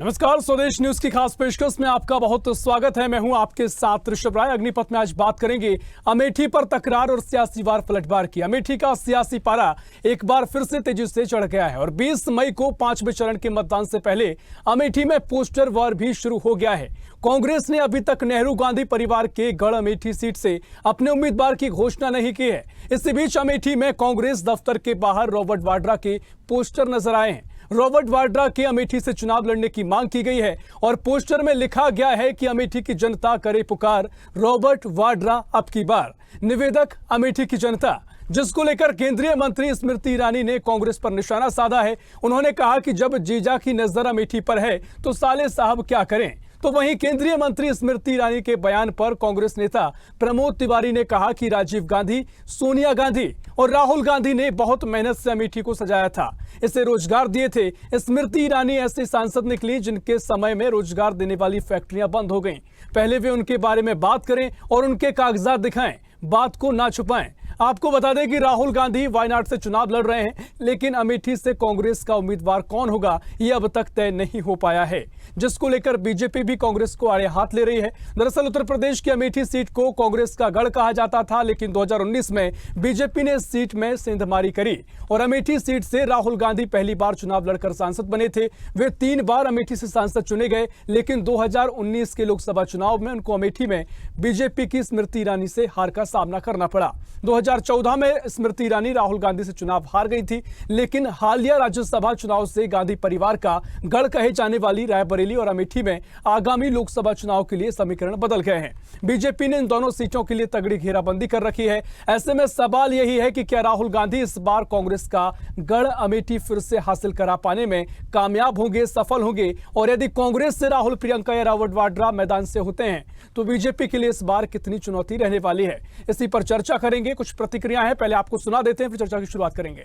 नमस्कार, स्वदेश न्यूज की खास पेशकश में आपका बहुत स्वागत है। मैं हूं आपके साथ ऋषभ राय। अग्निपथ में आज बात करेंगे अमेठी पर तकरार और सियासी वार पलटवार की। अमेठी का सियासी पारा एक बार फिर से तेजी से चढ़ गया है और 20 मई को 5वें चरण के मतदान से पहले अमेठी में पोस्टर वार भी शुरू हो गया है। कांग्रेस ने अभी तक नेहरू गांधी परिवार के गढ़ अमेठी सीट से अपने उम्मीदवार की घोषणा नहीं की है। इसी बीच अमेठी में कांग्रेस दफ्तर के बाहर रॉबर्ट वाड्रा के पोस्टर नजर आए हैं। रॉबर्ट वाड्रा के अमेठी से चुनाव लड़ने की मांग की गई है और पोस्टर में लिखा गया है कि अमेठी की जनता करे पुकार, रॉबर्ट वाड्रा अब की बार। निवेदक अमेठी की जनता, जिसको लेकर केंद्रीय मंत्री स्मृति ईरानी ने कांग्रेस पर निशाना साधा है। उन्होंने कहा कि जब जीजा की नजर अमेठी पर है तो साले साहब क्या करें। तो वहीं केंद्रीय मंत्री स्मृति ईरानी के बयान पर कांग्रेस नेता प्रमोद तिवारी ने कहा कि राजीव गांधी, सोनिया गांधी और राहुल गांधी ने बहुत मेहनत से अमेठी को सजाया था, इसे रोजगार दिए थे। स्मृति ईरानी ऐसे सांसद निकली जिनके समय में रोजगार देने वाली फैक्ट्रियां बंद हो गईं। पहले वे उनके बारे में बात करें और उनके कागजात दिखाएं, बात को ना छुपाएं। आपको बता दें कि राहुल गांधी वायनाड से चुनाव लड़ रहे हैं, लेकिन अमेठी से कांग्रेस का उम्मीदवार कौन होगा ये अब तक तय नहीं हो पाया है, जिसको लेकर बीजेपी भी कांग्रेस को आड़े हाथ ले रही है। दरअसल उत्तर प्रदेश की अमेठी सीट को कांग्रेस का गढ़ कहा जाता था, लेकिन 2019 में बीजेपी ने इस सीट में सेंधमारी करी और अमेठी सीट से राहुल गांधी पहली बार चुनाव लड़कर सांसद बने थे। वे 3 बार अमेठी से सांसद चुने गए, लेकिन 2019 के लोकसभा चुनाव में उनको अमेठी में बीजेपी की स्मृति ईरानी से हार का सामना करना पड़ा। 2014 में स्मृति ईरानी राहुल गांधी से चुनाव हार गई थी, लेकिन हालिया राज्यसभा चुनाव से गांधी परिवार का गढ़ कहे जाने वाली रायबरेली और अमेठी में आगामी लोकसभा चुनाव के लिए समीकरण बदल गए हैं। बीजेपी ने इन दोनों सीटों के लिए तगड़ी घेराबंदी कर रखी है। ऐसे में सवाल यही है कि क्या राहुल गांधी इस बार कांग्रेस का गढ़ अमेठी फिर से हासिल करा पाने में कामयाब होंगे, सफल होंगे? और यदि कांग्रेस से राहुल, प्रियंका या रॉबर्ट वाड्रा मैदान से होते हैं तो बीजेपी के लिए इस बार कितनी चुनौती रहने वाली है, इसी पर चर्चा करेंगे। कुछ प्रतिक्रिया है, पहले आपको सुना देते हैं, फिर चर्चा की शुरुआत करेंगे।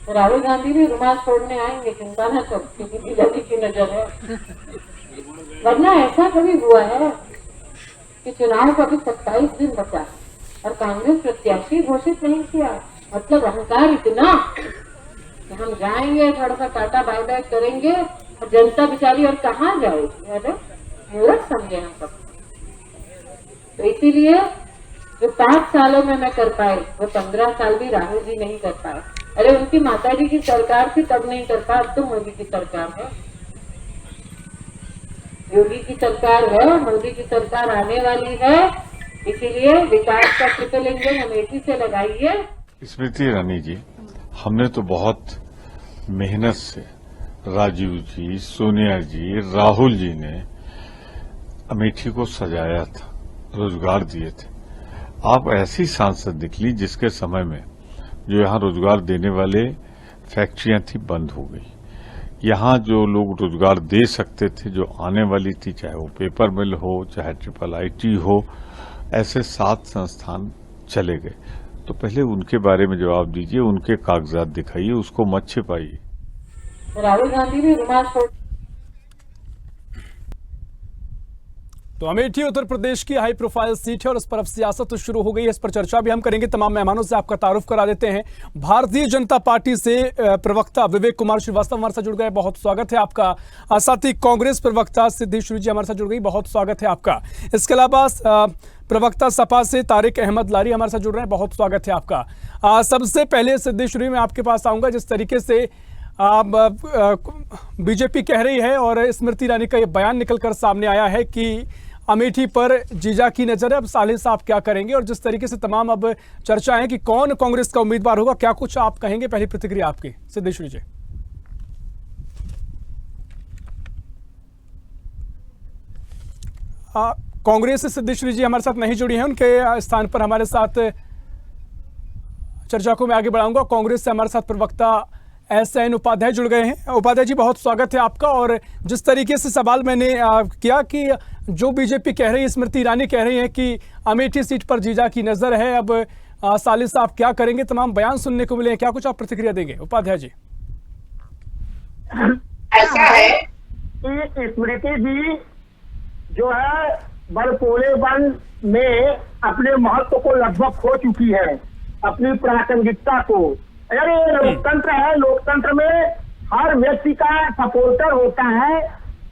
राहुल गांधी भी रुमाल छोड़ने आएंगे, चिंता न करो, क्योंकि बीजेपी की नजर है। वरना ऐसा कभी हुआ है कि चुनाव को अभी 27 दिन बचा और कांग्रेस प्रत्याशी घोषित नहीं किया। मतलब अहंकार इतना कि हम जाएंगे, थोड़ा सा टाटा बाय बाय करेंगे और जनता बेचारी और कहाँ जाएगी। अरे मूर्ख समझे हम सब। तो इसीलिए जो 5 सालों में मैं कर पाए वो 15 साल भी राहुल जी नहीं कर पाए। अरे उनकी माताजी की सरकार थी तब नहीं कर पाया, अब तो मोदी की सरकार है, योगी की सरकार है, मोदी की सरकार आने वाली है। इसीलिए विकास का ट्रिपल इंजन अमेठी से लगाइए। स्मृति ईरानी जी, हमने तो बहुत मेहनत से राजीव जी, सोनिया जी, राहुल जी ने अमेठी को सजाया था, रोजगार दिए थे। आप ऐसी सांसद निकली जिसके समय में जो यहाँ रोजगार देने वाले फैक्ट्रियां थी बंद हो गई। यहाँ जो लोग रोजगार दे सकते थे, जो आने वाली थी, चाहे वो पेपर मिल हो, चाहे IIIT हो, ऐसे 7 संस्थान चले गए। तो पहले उनके बारे में जवाब दीजिए, उनके कागजात दिखाइए, उसको मत छिपाइए। राहुल गांधी भी रुमाल छोड़। तो अमेठी उत्तर प्रदेश की हाई प्रोफाइल सीट है और इस पर अब सियासत तो शुरू हो गई है। इस पर चर्चा भी हम करेंगे। तमाम मेहमानों से आपका तारुफ करा देते हैं। भारतीय जनता पार्टी से प्रवक्ता विवेक कुमार श्रीवास्तव हमारे साथ जुड़ गए, बहुत स्वागत है आपका। साथ ही कांग्रेस प्रवक्ता सिद्धेश्वरी जी हमारे साथ जुड़ गई, बहुत स्वागत है आपका। इसके अलावा प्रवक्ता सपा से तारिक अहमद लारी हमारे साथ जुड़ रहे हैं, बहुत स्वागत है आपका। सबसे पहले सिद्धेश्वरी मैं आपके पास आऊंगा। जिस तरीके से बीजेपी कह रही है और स्मृति ईरानी का ये बयान निकलकर सामने आया है कि अमेठी पर जीजा की नजर है, अब साले साहब क्या करेंगे, और जिस तरीके से तमाम अब चर्चा है कि कौन कांग्रेस का उम्मीदवार होगा, क्या कुछ आप कहेंगे? पहली प्रतिक्रिया आपकी सिद्धेश्वरी जी। कांग्रेस से सिद्धेश्वरी जी हमारे साथ नहीं जुड़ी हैं, उनके स्थान पर हमारे साथ चर्चा को मैं आगे बढ़ाऊंगा। कांग्रेस से हमारे साथ प्रवक्ता SN उपाध्याय जुड़ गए हैं। उपाध्याय जी, बहुत स्वागत है आपका। और जिस तरीके से सवाल मैंने किया कि जो बीजेपी कह रही है, स्मृति ईरानी कह रही है कि अमेठी सीट पर जीजा की नजर है, अब साले साहब क्या करेंगे, तमाम बयान सुनने को मिले हैं, क्या कुछ आप प्रतिक्रिया देंगे उपाध्याय जी? ऐसा है कि स्मृति जी जो है बड़पोलेपन में अपने महत्व को लगभग खो चुकी है, अपनी प्रासंगिकता को। अरे लोकतंत्र है, लोकतंत्र में हर व्यक्ति का सपोर्टर होता है,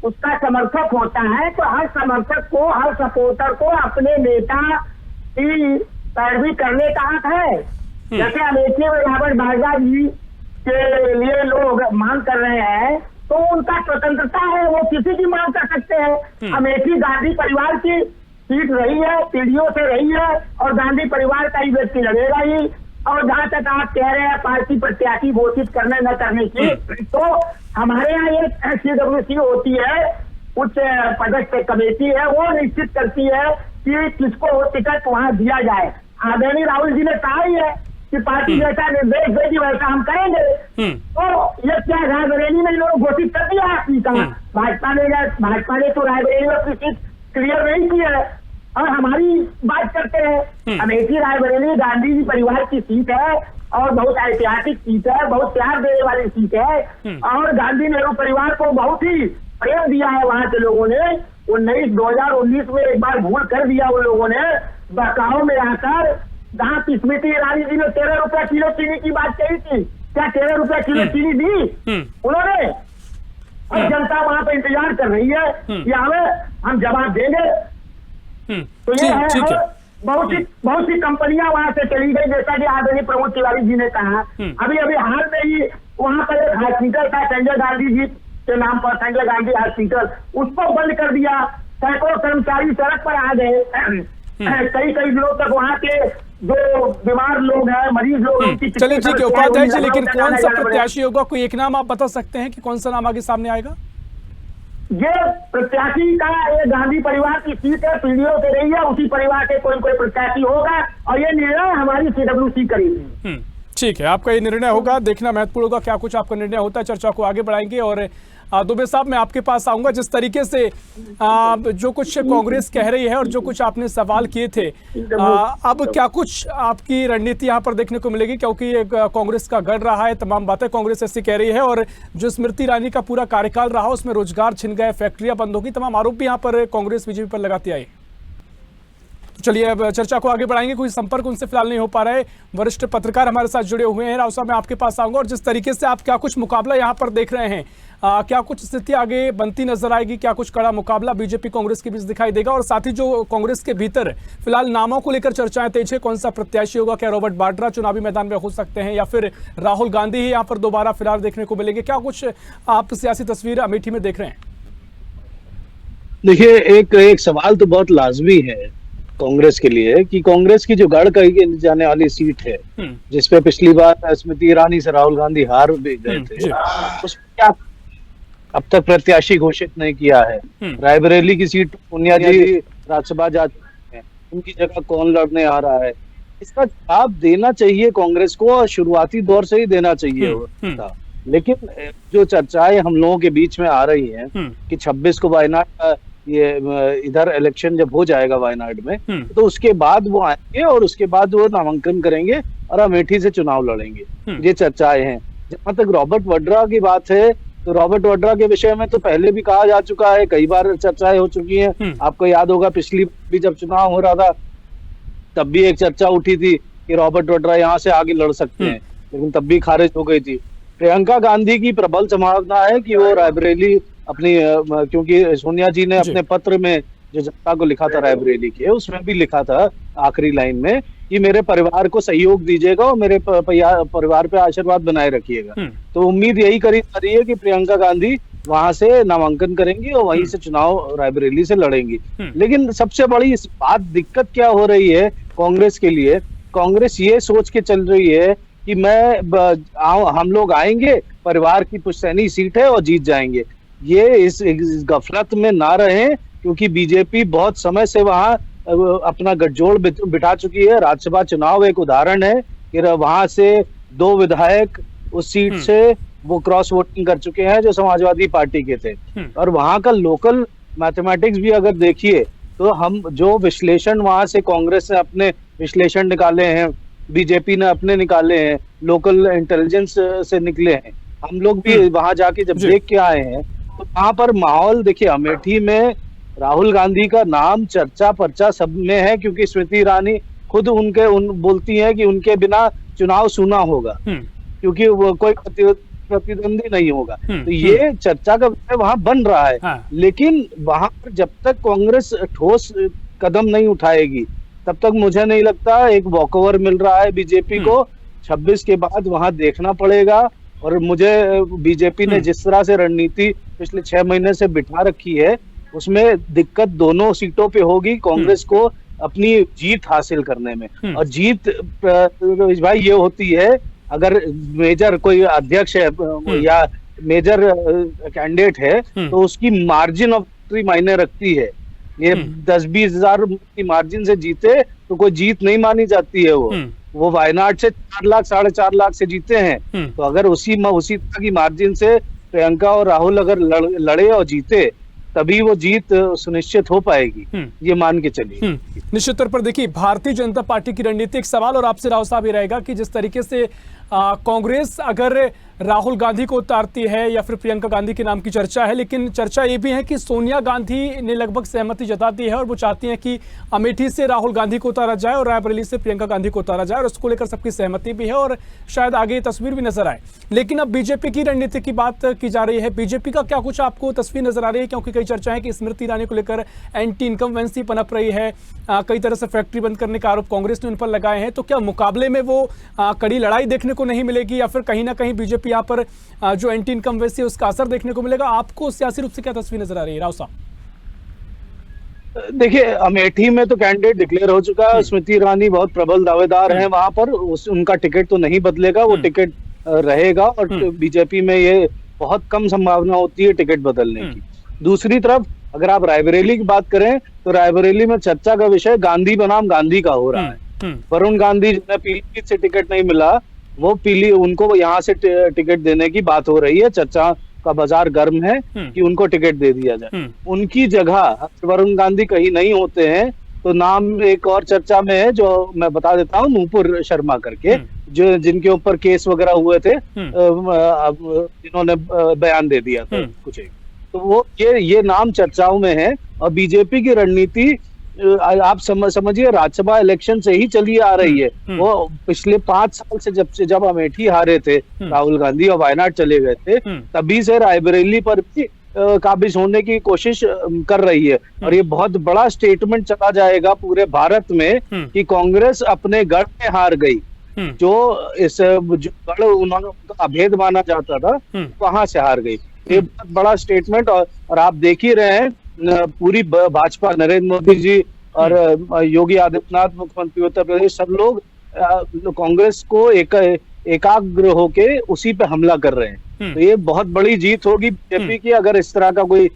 उसका समर्थक होता है, तो हर समर्थक को, हर सपोर्टर को अपने नेता की पैरवी करने का हक है। जैसे अमेठी में रॉबर्ट वाड्रा जी के लिए लोग मांग कर रहे हैं, तो उनका स्वतंत्रता है, वो किसी की मांग कर सकते हैं। अमेठी गांधी परिवार की सीट रही है, पीढ़ियों से रही है, और गांधी परिवार का ही व्यक्ति लड़ेगा ही। और जहां तक आप कह रहे हैं पार्टी प्रत्याशी घोषित करने न करने की, तो हमारे यहाँ एक CWC होती है, उच्च पदस्थ कमेटी है, वो निश्चित करती है कि किसको टिकट वहां दिया जाए। आदरणीय राहुल जी ने कहा ही है कि पार्टी जैसा निर्देश देगी वैसा हम करेंगे। तो ये क्या रायबरेली में लोग घोषित कर दिया है सीट? भाजपा ने तो रायबरेली में अपनी सीट क्लियर नहीं की है, और हमारी बात करते हैं। अमेठी रायबरेली गांधी जी परिवार की सीट है, और बहुत ऐतिहासिक सीट है, बहुत प्यार देने वाली सीट है, और गांधी नेहरू परिवार को बहुत ही प्रेम दिया है वहां के लोगों ने। 2019 में एक बार भूल कर दिया उन लोगों ने, बहकाव में आकर, जहाँ स्मृति ईरानी जी ने 13 रुपया किलो चीनी की बात कही थी, क्या 13 रुपया किलो चीनी दी उन्होंने? और जनता वहां पे इंतजार कर रही है कि हम जवाब देंगे। तो ये है, बहुत सी कंपनियां वहां से चली गई, जैसा कि आदरणीय प्रमोद तिवारी जी ने कहा। अभी हाल में ही वहां पर एक हॉस्पिटल था संजय गांधी जी के नाम पर, संजय गांधी हॉस्पिटल, उसको बंद कर दिया। सैकड़ों कर्मचारी सड़क पर आ गए, कई लोग तक वहां के जो बीमार लोग हैं, मरीज लोग, चलिए ठीक है उपाध्याय जी, लेकिन कौन सा प्रत्याशी होगा, कोई एक नाम आप बता सकते हैं कि कौन सा नाम आगे सामने आएगा? ये प्रत्याशी का, ये गांधी परिवार की सीट है, पीढ़ियों से रही है, उसी परिवार के कोई प्रत्याशी होगा, और ये निर्णय हमारी CWC करेगी। ठीक है, आपका ये निर्णय होगा, देखना महत्वपूर्ण होगा क्या कुछ आपका निर्णय होता है। चर्चा को आगे बढ़ाएंगे, और दुबे साहब मैं आपके पास आऊंगा। जिस तरीके से जो कुछ कांग्रेस कह रही है और जो कुछ आपने सवाल किए थे, अब क्या कुछ आपकी रणनीति यहाँ पर देखने को मिलेगी, क्योंकि कांग्रेस का गढ़ रहा है, तमाम बातें कांग्रेस ऐसी कह रही है, और जो स्मृति ईरानी का पूरा कार्यकाल रहा उसमें रोजगार छिन गए, फैक्ट्रियां बंद होगी, तमाम आरोप भी यहाँ पर कांग्रेस बीजेपी पर लगाती आई। तो चलिए अब चर्चा को आगे बढ़ाएंगे। कोई संपर्क उनसे फिलहाल नहीं हो पा रहा है, वरिष्ठ पत्रकार हमारे साथ जुड़े हुए हैं। राव साहब मैं आपके पास आऊंगा, और जिस तरीके से आप क्या कुछ मुकाबला यहाँ पर देख रहे हैं, क्या कुछ स्थिति आगे बनती नजर आएगी, क्या कुछ कड़ा मुकाबला बीजेपी कांग्रेस के बीच दिखाई देगा, और साथ ही जो कांग्रेस के भीतर फिलहाल नामों को लेकर चर्चाएं तेज है, कौन सा प्रत्याशी होगा, क्या रॉबर्ट वाड्रा चुनावी मैदान में हो सकते हैं, या फिर राहुल गांधी ही यहाँ पर दोबारा फिलहाल देखने को मिलेंगे, क्या कुछ आप सियासी तस्वीर अमेठी में देख रहे हैं? देखिए, एक सवाल तो बहुत लाजमी है कांग्रेस के लिए कि कांग्रेस की जो गढ़ कही जाने वाली सीट है, जिसपे पिछली बार स्मृति ईरानी से राहुल गांधी हार भी गए थे, उसमें क्या अब तक प्रत्याशी घोषित नहीं किया है। रायबरेली की सीट सोनिया जी राज्यसभा जा चुके हैं, उनकी जगह कौन लड़ने आ रहा है, इसका जवाब देना चाहिए कांग्रेस को, और शुरुआती दौर से ही देना चाहिए था। लेकिन जो चर्चाएं हम लोगों के बीच में आ रही हैं कि 26 को वायनाड, ये इधर इलेक्शन जब हो जाएगा वायनाड में, तो उसके बाद वो आएंगे और उसके बाद वो नामांकन करेंगे और अमेठी से चुनाव लड़ेंगे, ये चर्चाएं हैं। जहां तक रॉबर्ट वाड्रा की बात है, तो रॉबर्ट वाड्रा के विषय में तो पहले भी कहा जा चुका है, कई बार चर्चाएं हो चुकी हैं। आपको याद होगा पिछली भी जब चुनाव हो रहा था तब भी एक चर्चा उठी थी कि रॉबर्ट वाड्रा यहाँ से आगे लड़ सकते हैं, लेकिन तब भी खारिज हो गई थी। प्रियंका गांधी की प्रबल संभावना है कि वो रायबरेली अपनी, क्योंकि सोनिया जी ने अपने पत्र में जो जनता को लिखा था रायबरेली के, उसमें भी लिखा था आखिरी लाइन में कि मेरे परिवार को सहयोग दीजिएगा और मेरे परिवार पे आशीर्वाद बनाए रखिएगा। तो उम्मीद यही करी जा रही है कि प्रियंका गांधी वहां से नामांकन करेंगी और वहीं से चुनाव रायबरेली से लड़ेंगी। लेकिन सबसे बड़ी इस बात दिक्कत क्या हो रही है कांग्रेस के लिए, कांग्रेस ये सोच के चल रही है कि हम लोग आएंगे, परिवार की पुश्तैनी सीट है और जीत जाएंगे। ये इस गफलत में ना रहें, क्योंकि बीजेपी बहुत समय से वहां अपना गठजोड़ बिठा चुकी है। राज्यसभा चुनाव एक उदाहरण है कि वहां से 2 विधायक उस सीट से वो क्रॉस वोटिंग कर चुके हैं जो समाजवादी पार्टी के थे। और वहां का लोकल मैथमेटिक्स भी अगर देखिए तो हम जो विश्लेषण वहां से कांग्रेस ने अपने विश्लेषण निकाले हैं, बीजेपी ने अपने निकाले हैं, लोकल इंटेलिजेंस से निकले हैं, हम लोग भी वहां जाके जब देख के आए हैं तो वहां पर माहौल देखिए, अमेठी में राहुल गांधी का नाम चर्चा पर्चा सब में है, क्योंकि स्मृति ईरानी खुद बोलती हैं कि उनके बिना चुनाव सूना होगा, क्योंकि वो कोई प्रतिद्वंदी नहीं होगा। तो ये चर्चा का विषय वहां बन रहा है। हाँ। लेकिन वहां पर जब तक कांग्रेस ठोस कदम नहीं उठाएगी तब तक मुझे नहीं लगता। एक वॉकओवर मिल रहा है बीजेपी को, 26 के बाद वहां देखना पड़ेगा। और मुझे बीजेपी ने जिस तरह से रणनीति पिछले 6 महीने से बिठा रखी है उसमें दिक्कत दोनों सीटों पे होगी कांग्रेस को अपनी जीत हासिल करने में। और जीत भाई ये होती है अगर मेजर कोई अध्यक्ष है या मेजर कैंडिडेट है तो उसकी मार्जिन ऑफ विक्ट्री मायने रखती है। ये 10-20 हजार की मार्जिन से जीते तो कोई जीत नहीं मानी जाती है। वो वायनाड से 4 लाख 4.5 लाख से जीते हैं। तो अगर उसी तरह की मार्जिन से प्रियंका और राहुल अगर लड़े और जीते तभी वो जीत सुनिश्चित हो पाएगी, ये मान के चलिए। निश्चित तौर पर देखिए, भारतीय जनता पार्टी की रणनीति, एक सवाल और आपसे राव साहब ये रहेगा कि जिस तरीके से कांग्रेस अगर राहुल गांधी को उतारती है या फिर प्रियंका गांधी के नाम की चर्चा है, लेकिन चर्चा ये भी है कि सोनिया गांधी ने लगभग सहमति जताती है और वो चाहती हैं कि अमेठी से राहुल गांधी को उतारा जाए और रायबरेली से प्रियंका गांधी को उतारा जाए, और उसको लेकर सबकी सहमति भी है और शायद आगे तस्वीर भी नजर आए। लेकिन अब बीजेपी की रणनीति की बात की जा रही है, बीजेपी का क्या कुछ आपको तस्वीर नजर आ रही है? क्योंकि कई चर्चा है कि स्मृति ईरानी को लेकर एंटी इनकम्बेंसी पनप रही है, कई तरह से फैक्ट्री बंद करने का आरोप कांग्रेस ने उन पर लगाए हैं। तो क्या मुकाबले में वो कड़ी लड़ाई देखने को नहीं मिलेगी या फिर कहीं ना कहीं बीजेपी यहाँ पर जो एंटी इनकम्बेंसी है उसका असर देखने को मिलेगा? आपको सियासी रूप से क्या तस्वीर नजर आ रही है राव साहब? देखिए, अमेठी में तो कैंडिडेट डिक्लेयर हो चुका है। स्मृति ईरानी बहुत प्रबल दावेदार हैं वहां पर, उनका टिकट तो नहीं बदलेगा, वो टिकट रहेगा। और बीजेपी में ये बहुत कम संभावना होती है टिकट बदलने की। दूसरी तरफ अगर आप रायबरेली की बात करें तो रायबरेली में चर्चा का विषय गांधी बनाम गांधी का हो रहा है। वरुण गांधी जिन्हें पीलीभीत से टिकट नहीं मिला, वो उनको यहाँ से टिकट देने की बात हो रही है। चर्चा का बाजार गर्म है कि उनको टिकट दे दिया जाए। उनकी जगह वरुण गांधी कहीं नहीं होते हैं तो नाम एक और चर्चा में है जो मैं बता देता हूँ, नूपुर शर्मा करके, जो जिनके ऊपर केस वगैरह हुए थे, जिन्होंने बयान दे दिया था कुछ एक। तो वो ये नाम चर्चाओं में है। और बीजेपी की रणनीति आप समझिए राज्यसभा इलेक्शन से ही चली आ रही है। वो पिछले 5 साल से जब अमेठी हारे थे राहुल गांधी और वायनाड चले गए थे, तभी से रायबरेली पर भी काबिज होने की कोशिश कर रही है। और ये बहुत बड़ा स्टेटमेंट चला जाएगा पूरे भारत में कि कांग्रेस अपने गढ़ में हार गई। जो गढ़ उन्होंने अभेद माना जाता था वहां से हार गई। ये बहुत बड़ा स्टेटमेंट। और आप देख ही रहे हैं पूरी भाजपा, नरेंद्र मोदी जी और योगी आदित्यनाथ मुख्यमंत्री उत्तर प्रदेश, सब लोग कांग्रेस को एकाग्र होके उसी पे हमला कर रहे हैं। तो ये बहुत बड़ी जीत होगी बीजेपी की अगर इस तरह का कोई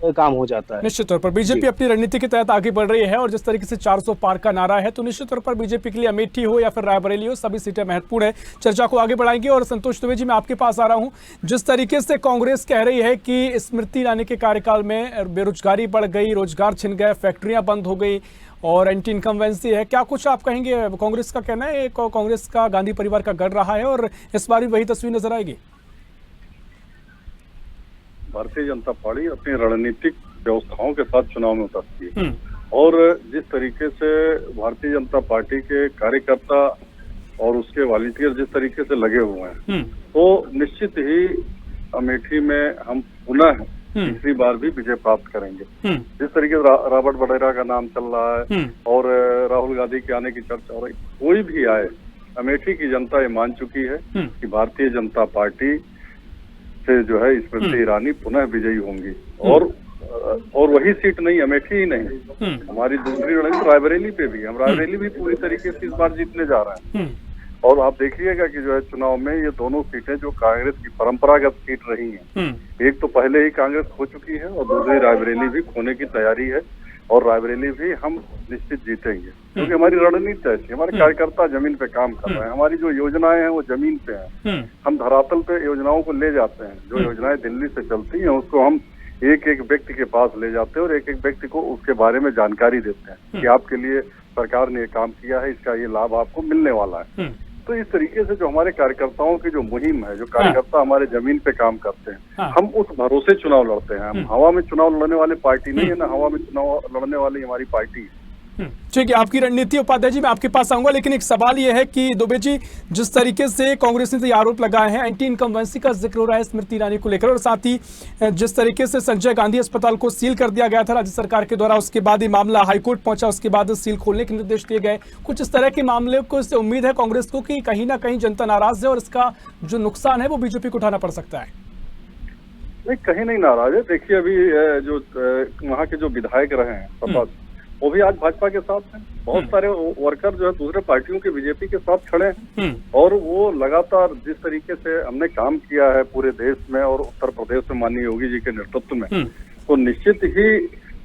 काम हो जाता है। निश्चित तौर पर बीजेपी अपनी रणनीति के तहत आगे बढ़ रही है और जिस तरीके से 400 पार का नारा है तो निश्चित तौर पर बीजेपी के लिए अमेठी हो या फिर रायबरेली हो, सभी सीटें महत्वपूर्ण है। चर्चा को आगे बढ़ाएंगे। और संतोष दुबे जी, मैं आपके पास आ रहा हूं। जिस तरीके से कांग्रेस कह रही है कि स्मृति ईरानी के कार्यकाल में बेरोजगारी बढ़ गई, रोजगार छिन गए, फैक्ट्रियां बंद हो गई और एंटी इनकम्बेंसी है, क्या कुछ आप कहेंगे? कांग्रेस का कहना है कांग्रेस का गांधी परिवार का गढ़ रहा है और इस बार भी वही तस्वीर नजर आएगी? भारतीय जनता पार्टी अपनी रणनीतिक व्यवस्थाओं के साथ चुनाव में उतरती है। और जिस तरीके से भारतीय जनता पार्टी के कार्यकर्ता और उसके वॉलंटियर जिस तरीके से लगे हुए हैं, तो निश्चित ही अमेठी में हम पुनः तीसरी बार भी विजय प्राप्त करेंगे। जिस तरीके से रॉबर्ट वड्रा का नाम चल रहा है और राहुल गांधी के आने की चर्चा हो रही, कोई भी आए, अमेठी की जनता ये मान चुकी है कि भारतीय जनता पार्टी से जो है स्मृति ईरानी पुनः विजयी होंगी। और वही सीट नहीं, अमेठी ही नहीं, हमारी दूसरी रणनीति रायबरेली पे भी, हम रायबरेली भी पूरी तरीके से इस बार जीतने जा रहे हैं। और आप देखिएगा कि जो है चुनाव में ये दोनों सीटें जो कांग्रेस की परंपरागत सीट रही हैं, एक तो पहले ही कांग्रेस खो चुकी है और दूसरी रायबरेली भी खोने की तैयारी है। और रायबरेली भी हम निश्चित जीतेंगे क्योंकि हमारी रणनीति ऐसी, हमारे कार्यकर्ता जमीन पे काम कर रहे हैं, हमारी जो योजनाएं हैं वो जमीन पे हैं। हम धरातल पे योजनाओं को ले जाते हैं। जो योजनाएं दिल्ली से चलती हैं उसको हम एक एक व्यक्ति के पास ले जाते हैं और एक एक व्यक्ति को उसके बारे में जानकारी देते हैं कि आपके लिए सरकार ने ये काम किया है, इसका ये लाभ आपको मिलने वाला है। तो इस तरीके से जो हमारे कार्यकर्ताओं की जो मुहिम है, जो कार्यकर्ता हमारे जमीन पे काम करते हैं, हम उस भरोसे चुनाव लड़ते हैं। हम हवा में चुनाव लड़ने वाले पार्टी नहीं है, ना हवा में चुनाव लड़ने वाली हमारी पार्टी है। ठीक है, आपकी रणनीति उपाध्याय जी मैं आपके पास आऊंगा, लेकिन एक सवाल यह है कि दुबे जी, जिस तरीके से कांग्रेस ने तो आरोप लगाए हैं, एंटी इनकम्बेंसी का जिक्र हो रहा है स्मृति ईरानी को लेकर, और साथ ही जिस तरीके से संजय गांधी अस्पताल को सील कर दिया गया था राज्य सरकार के द्वारा, उसके बाद ये मामला हाईकोर्ट पहुंचा, उसके बाद सील खोलने के निर्देश दिए गए, कुछ इस तरह के मामले को इससे उम्मीद है कांग्रेस को कि कहीं ना कहीं जनता नाराज है और इसका जो नुकसान है वो बीजेपी को उठाना पड़ सकता है? नहीं, कहीं नहीं नाराज है। देखिए अभी जो वहाँ के जो विधायक रहे हैं सपा, वो भी आज भाजपा के साथ हैं। बहुत सारे वर्कर जो है दूसरे पार्टियों के बीजेपी के साथ खड़े हैं, और वो लगातार जिस तरीके से हमने काम किया है पूरे देश में और उत्तर प्रदेश में माननीय योगी जी के नेतृत्व में, तो निश्चित ही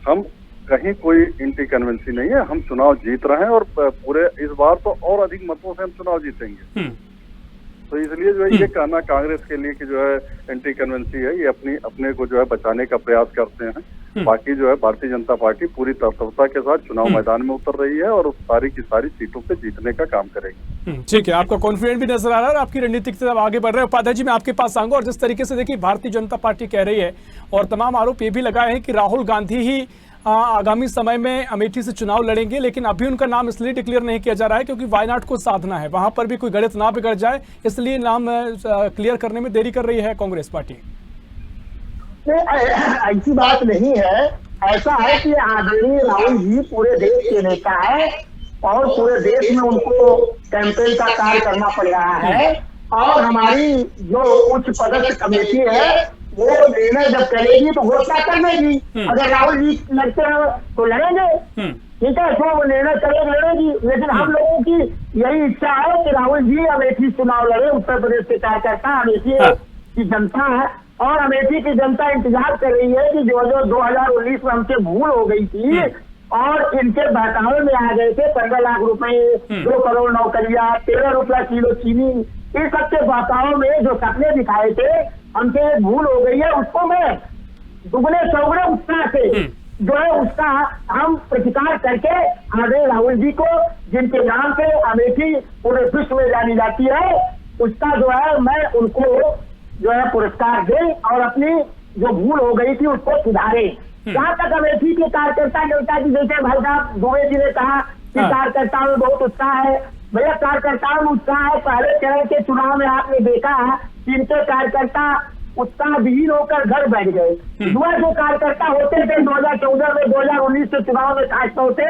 हम कहीं कोई एंटी कन्वेंसी नहीं है, हम चुनाव जीत रहे हैं और पूरे इस बार तो और अधिक मतों से हम चुनाव जीतेंगे। तो इसलिए जो है ये कहना कांग्रेस के लिए कि जो है एंटी कन्वेंसी है, ये अपने को जो है बचाने का प्रयास करते हैं। बाकी जो है भारतीय जनता पार्टी पूरी तत्परता के साथ चुनाव मैदान में उतर रही है और सारी की सारी सीटों पे जीतने का काम करेगी। ठीक है, आपका कॉन्फिडेंट भी नजर आ रहा है और आपकी रणनीति की तरफ आगे बढ़ रहे हैं। उपाध्याय जी मैं आपके पास आऊंगा, और जिस तरीके से देखिए भारतीय जनता पार्टी कह रही है और तमाम आरोप ये भी लगाए हैं कि राहुल गांधी ही आगामी समय में अमेठी से चुनाव लड़ेंगे, लेकिन अभी उनका नाम इसलिए डिक्लेयर नहीं किया जा रहा है क्योंकि वायनाड को साधना है, वहां पर भी कोई गणित ना बिगड़ जाए, इसलिए नाम क्लियर करने में देरी कर रही है कांग्रेस पार्टी। ऐसी बात नहीं है। ऐसा है कि आदरणीय राहुल जी पूरे देश के नेता है और पूरे देश में उनको कैंपेन का कार्य करना पड़ रहा है, और हमारी जो उच्च पदस्थ कमेटी है वो निर्णय जब करेगी तो घोषणा कर देगी। अगर राहुल जी लड़ते हैं तो लड़ेंगे, ठीक है, तो वो निर्णय करेगी, लड़ेगी। लेकिन हम लोगों की यही इच्छा है कि राहुल जी अमेठी चुनाव लड़े। उत्तर प्रदेश के कार्यकर्ता, अमेठी की जनता है और अमेठी की जनता इंतजार कर रही है कि जो 2019 में हमसे भूल हो गई थी और इनके बहकावे में आ गए थे 15 लाख रुपए, 2 करोड़ नौकरियां, 13 रुपया किलो चीनी, इस सब के बहकाव में जो सपने दिखाए थे, हमसे एक भूल हो गई है। उसको मैं दुगने चौगुने उत्साह से जो है उसका हम प्रतिकार करके आदरणीय राहुल जी को, जिनके नाम से अमेठी पूरे विश्व में जानी जाती है, उसका जो है मैं उनको जो है पुरस्कार दें और अपनी जो भूल हो गई थी उसको सुधारे। जहाँ तक अमेठी के कार्यकर्ता नेता की, जैसे भाई साहब दुबे जी ने कहा कि कार्यकर्ताओं में बहुत उत्साह है, भैया कार्यकर्ताओं में उत्साह है। पहले चरण के चुनाव में आपने देखा कि इनके कार्यकर्ता उत्साह विहीन होकर घर बैठ गए। युवा जो कार्यकर्ता होते थे 2014 में, 2019 के चुनाव में खासतौर से,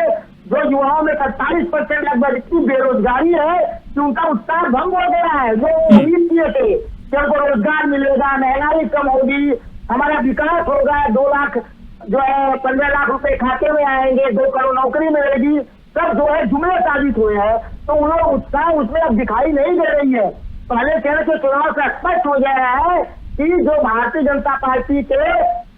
जो युवाओं में 47% लगभग इतनी बेरोजगारी है कि उनका उत्साह भंग हो गया है। जो उम्मीद किए थे कि हमको रोजगार मिलेगा, महंगाई कम होगी, हमारा विकास होगा, 2 लाख जो है 15 लाख रुपए खाते में आएंगे, 2 करोड़ नौकरी मिलेगी, सब जो है जुमले साबित हुए हैं। तो उन लोग उत्साह उसमें अब दिखाई नहीं दे रही है। पहले चरण के चुनाव से स्पष्ट हो गया है कि जो भारतीय जनता पार्टी के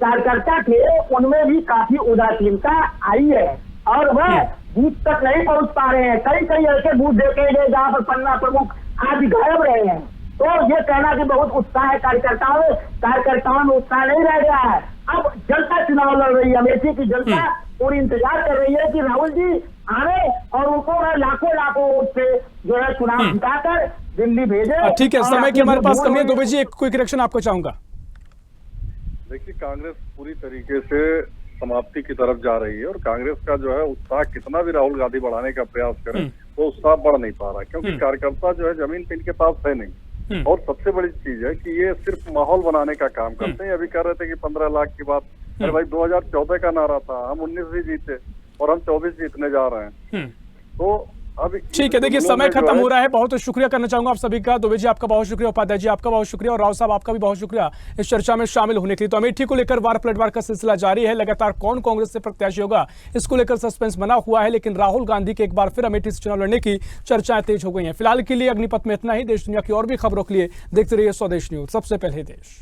कार्यकर्ता थे उनमें भी काफी उदासीनता आई है और वह बूथ तक नहीं पहुंच पा रहे हैं। कई कई ऐसे बूथ देखे गए जहाँ पर पन्ना प्रमुख आज गायब रहे हैं। तो ये कहना कि बहुत उत्साह है कार्यकर्ताओं में उत्साह नहीं रह गया है। अब जनता चुनाव लड़ रही है, अमेठी की जनता पूरी इंतजार कर रही है कि राहुल जी आए और उनको लाखों वोट से जो है चुनाव जिताकर दिल्ली भेजे। ठीक है, समय की हमारे पास कमी है। दुबे जी एक क्विक रिएक्शन आपको चाहूंगा। देखिए कांग्रेस पूरी तरीके से समाप्ति की तरफ जा रही है और कांग्रेस का जो है उत्साह कितना भी राहुल गांधी बढ़ाने का प्रयास करे तो उत्साह बढ़ नहीं पा रहा, क्योंकि कार्यकर्ता जो है जमीन पे इनके पास है नहीं। और सबसे बड़ी चीज है कि ये सिर्फ माहौल बनाने का काम करते हैं। अभी कह रहे थे कि 15 लाख की बात, अरे भाई 2014 का नारा था, हम 19 ही जीते और हम 24 जीतने जा रहे हैं। तो अभी ठीक है, देखिए समय खत्म हो रहा है। बहुत शुक्रिया करना चाहूंगा आप सभी का। दुबे जी आपका बहुत शुक्रिया, उपाध्याय जी आपका बहुत शुक्रिया और राव साहब आपका भी बहुत शुक्रिया इस चर्चा में शामिल होने के लिए। तो अमेठी को लेकर वार पलटवार का सिलसिला जारी है। लगातार कौन कांग्रेस से प्रत्याशी होगा इसको लेकर सस्पेंस बना हुआ है, लेकिन राहुल गांधी के एक बार फिर अमेठी से चुनाव लड़ने की चर्चाएं तेज हो गई हैं। फिलहाल के लिए अग्निपथ में इतना ही। देश दुनिया की और भी खबरों के लिए देखते रहिए स्वदेश न्यूज, सबसे पहले देश।